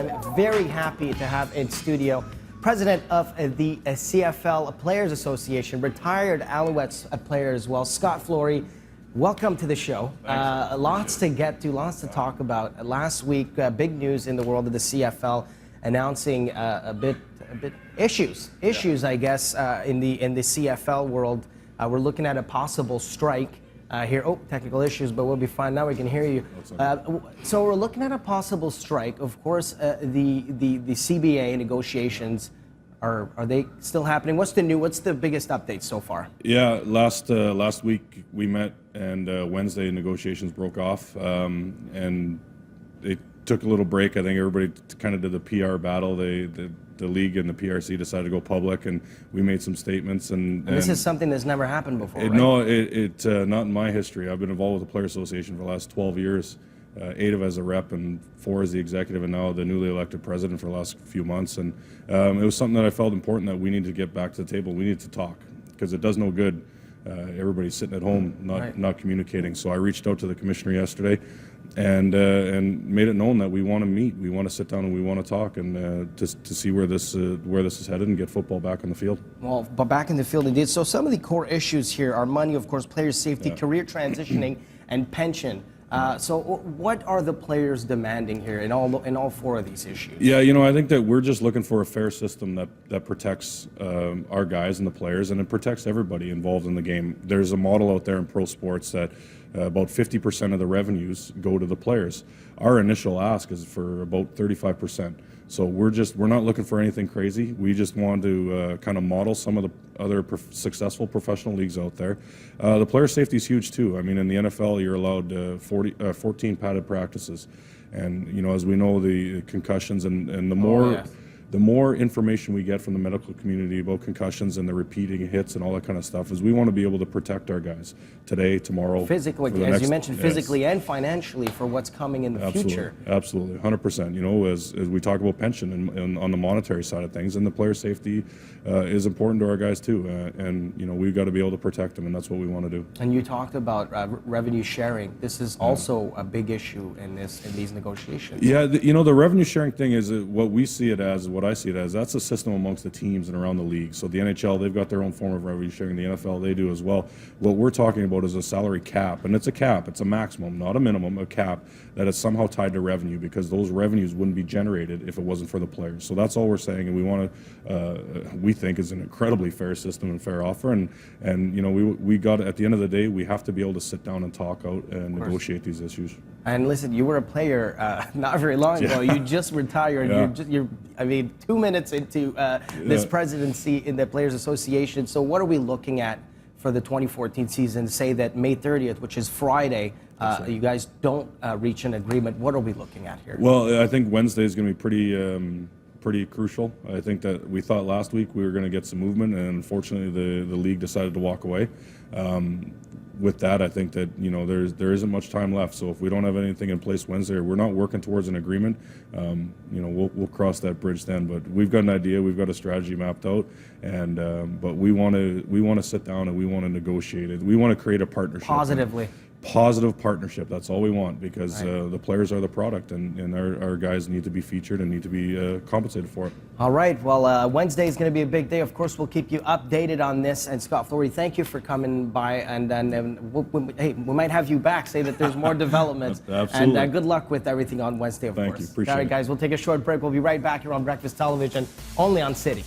I'm very happy to have in studio President of the CFL Players Association, retired Alouettes player as well, Scott Flory. Welcome to the show. Lots to get to, lots to talk about. Last week, big news in the world of the CFL, announcing a bit issues, I guess, in the CFL world. We're looking at a possible strike here. Oh, technical issues, but we'll be fine now. We can hear you. So we're looking at a possible strike. Of course, the CBA negotiations are they still happening? What's the biggest update so far? Yeah, last week we met, and Wednesday negotiations broke off, and they took a little break. I think everybody kind of did the PR battle. The league and the PRC decided to go public, and we made some statements. And this is something that's never happened before, right? No, not in my history. I've been involved with the Player Association for the last 12 years, 8 of as a rep and 4 as the executive, and now the newly elected president for the last few months. And it was something that I felt important that we need to get back to the table. We need to talk, because it does no good. Everybody's sitting at home, not communicating. So I reached out to the commissioner yesterday, and made it known that we want to meet, we want to sit down, and we want to talk, and to see where this is headed and get football back on the field. Well, but back in the field indeed. So some of the core issues here are money, of course, player safety, career transitioning, and pension. So what are the players demanding here in all 4 of these issues? Yeah, I think that we're just looking for a fair system that protects our guys and the players, and it protects everybody involved in the game. There's a model out there in pro sports that about 50% of the revenues go to the players. Our initial ask is for about 35%. So we're not looking for anything crazy. We just want to kind of model some of the other successful professional leagues out there. The player safety is huge too. I mean, in the NFL, you're allowed 14 padded practices, and as we know, the concussions and the more. The more information we get from the medical community about concussions and the repeating hits and all that kind of stuff, is we want to be able to protect our guys today, tomorrow. Physically, as you mentioned, physically and financially for what's coming in the future. Absolutely, 100%. As we talk about pension and on the monetary side of things, and the player safety is important to our guys too. And we've got to be able to protect them, and that's what we want to do. And you talked about revenue sharing. This is also a big issue in these negotiations. Yeah, the revenue sharing thing is what we see it as. What I see it as, that's a system amongst the teams and around the league. So the NHL, they've got their own form of revenue sharing. The NFL, they do as well. What we're talking about is a salary cap, and it's a cap. It's a maximum, not a minimum, a cap that is somehow tied to revenue, because those revenues wouldn't be generated if it wasn't for the players. So that's all we're saying, and we want to, we think, is an incredibly fair system and fair offer. And we got, at the end of the day, we have to be able to sit down and talk out and negotiate these issues. And listen, you were a player not very long ago. You just retired. You're 2 minutes into this presidency in the Players Association. So what are we looking at for the 2014 season? Say that May 30th, which is Friday, you guys don't reach an agreement. What are we looking at here? Well, I think Wednesday is going to be pretty crucial. I think that we thought last week we were going to get some movement, and unfortunately the league decided to walk away. With that, I think that there isn't much time left. So if we don't have anything in place Wednesday, or we're not working towards an agreement, we'll cross that bridge then. But we've got an idea, we've got a strategy mapped out, and but we want to sit down and we want to negotiate it. We want to create a partnership. Positive partnership. That's all we want, because the players are the product, and our guys need to be featured and need to be compensated for it. All right. Well, Wednesday is going to be a big day. Of course, we'll keep you updated on this. And Scott Flory, thank you for coming by. And then we might have you back. Say that there's more developments. Absolutely. And good luck with everything on Wednesday, of course. Thank you. Appreciate it. All right, guys. We'll take a short break. We'll be right back here on Breakfast Television, only on City.